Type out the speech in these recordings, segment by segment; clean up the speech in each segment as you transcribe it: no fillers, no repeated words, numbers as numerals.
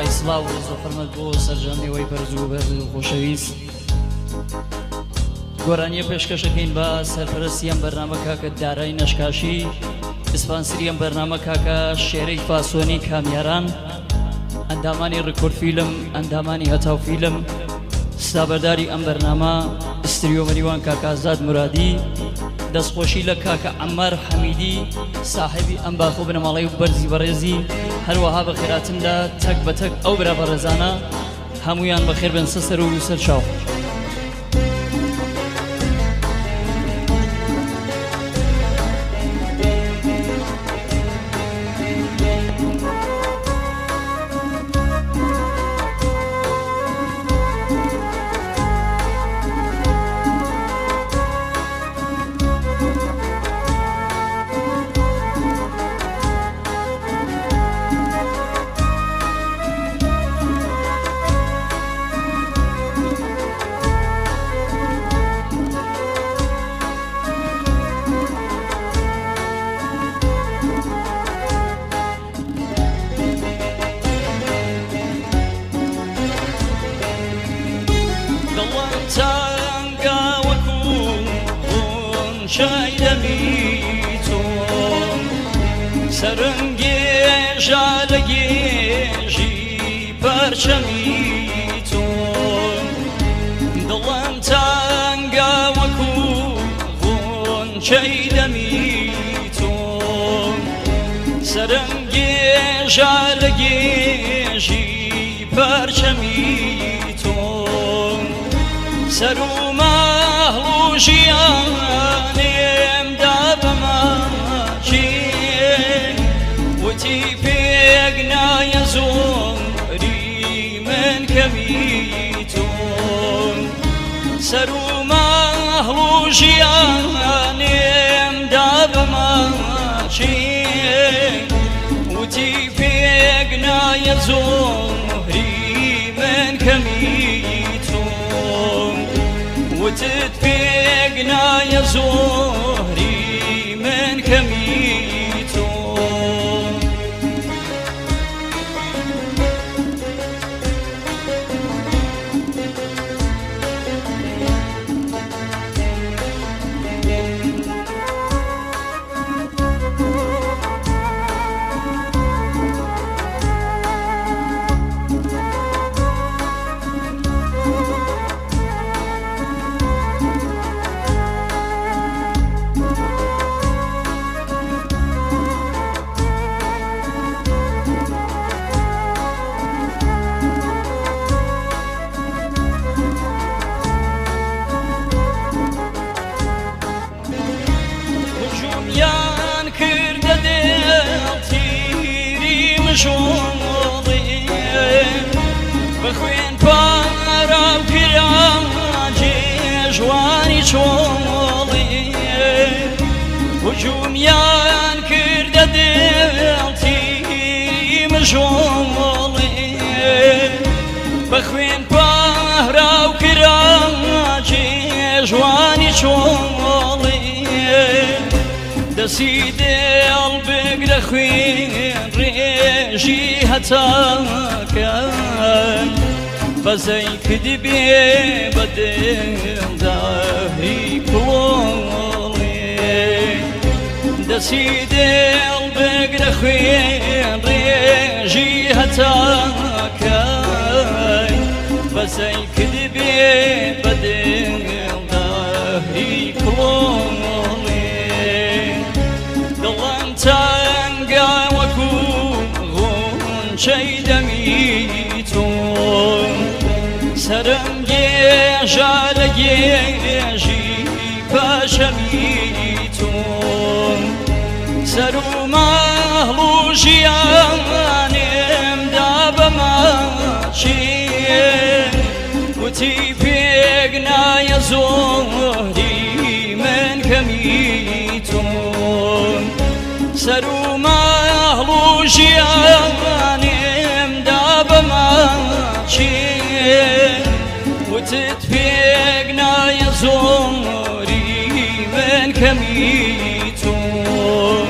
دوای سڵاو و ڕزەفەرمەت بۆ سەرجەمێەوەی بەرز و بەرز و خۆشەویست گۆرانیە پێشکەشەکەین بە سەرپەرستی ئەم بەرنامە کاکە دارای نەشکاشی سپانسری ئەم بەرنامە کاکە شێرەی فاسۆنی کامیاران ئەندامانی ڕکۆرد فیلم ئەندامانی هەتاو فیلم ستابەرداری ئەم بەرنامە ستریۆ مەریوان کاکە ئازاد مرادی دەستخۆشی لە کاکە عەمار حەمیدی ساحبی ئەم باخۆ بنەماڵەی و بەرزی بەڕێزی هەروەها بە خێراتندا تەک بە تەک ئەو برا بەڕێزانە هەمویان بەخێر بن سەر و سەر چاو سەرنگێژە لە گێژی پەرچەمی تۆم دڵم تەنگە وەکو غونچەی دەمی تۆم سەرنگێژە لە گێژی پەرچەمی تۆم سەر و مەهڵ و ژیانێمدا بەماچی وتی پێک نایە زۆری من کەمی تۆم سەر و مەهڵ و ژیانێمدا بەماچی وتی پێک نایە زۆری من کەمی تۆم وتت پێک نایە زۆری من کەمی بخوێن پارە و کراجێ ژوانی چۆڵێ هجومیان کردە دڵتیری مژۆڵێ بخوێن پارە و کراجێ ژوانی چۆڵێ دەسی دڵ بگرە خوێن ڕێژی هەتاکەن بەزەی کردبێ بە دڵداری کۆڵێ دەسی دڵ بگرە خوێن ڕێژی هەتاکەن بەزەی کردبێ بە دڵداری کۆڵێ دڵم تەنگە وەکو غونچەی دەمی تۆم سەرنگێژە لە گێژی پەرچەمی تۆم سەر و مەهڵ و ژیانێمدا بەماچی وتی پێک نایە زۆری من کەمی تۆم سەر و مەهڵ و ژیانێمدا بەماچی وتت پێک نایە زۆری من کەمی تۆم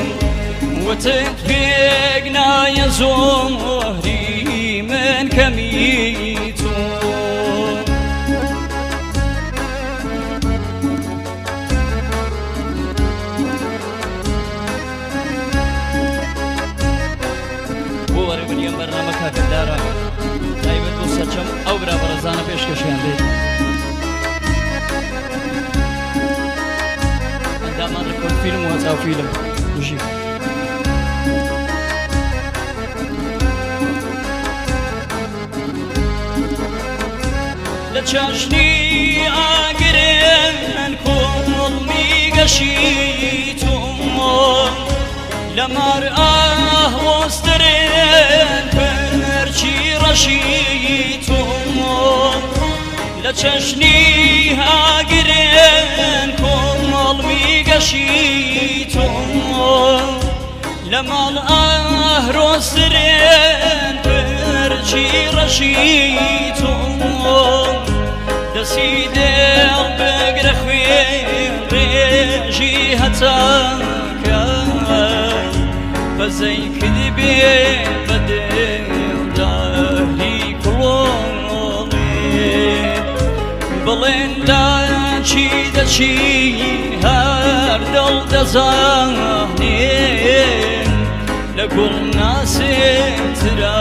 وتت پێک نایە زۆری من كميتو بۆوەرە بنیەم بەرنامە کاکەدارە تایبەت بۆ سەرچەم ئەو برا بەڕێزانە پێشکەشیان بێت ئەندامان ڕکۆرد فیلم و هەچاو فیلم وژی لە چاشنی ئاگرێن کۆڵمی گەشیتۆ لە مار ئاهۆسترێن پەرچی ڕەشیتۆ لە چەشنی هاگرێن کۆڵمی گەشیتۆ لە ماڵ ئاهۆسترێن پەرچی ڕەشیتۆ دەسی دێڵ بگرە خوێن ڕێژی هەتاکە بەزەی کردی بێ بە دێڵداری کڵۆڵێ بڵێن لاچی دەچی هەر دڵ دەزانێن لە گوڵ ناسێترە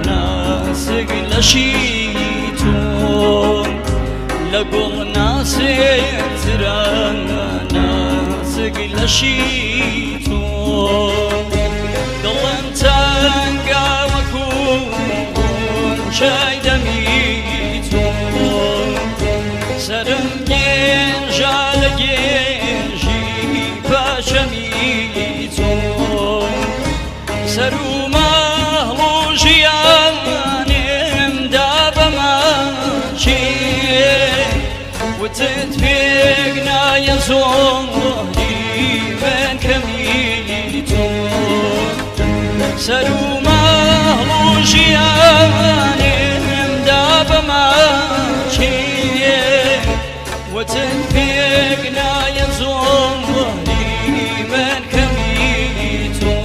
ناسک لەشی لەگوڵ ناسێترە ناسک لەشی تۆ دڵم تەنگە وەکو چای دەمی تۆ سەرم گێنجە لە گێنجی پەشەمی تۆ سەر و مەهڵ و ژیانێمدا بەماچێ وتت پێک نایە زۆری من کەمیتۆ سەر و مەهڵ و ژیانێمدا بەماچێ وتت پێک نایە زۆری من کەمیتۆ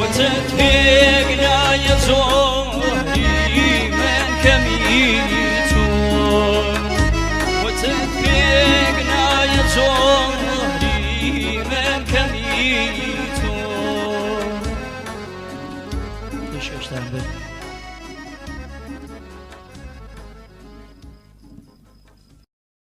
وتت پێک نایە زۆری من کەمیتۆ زۆری من کەمیتۆ پێشکەشتان بێت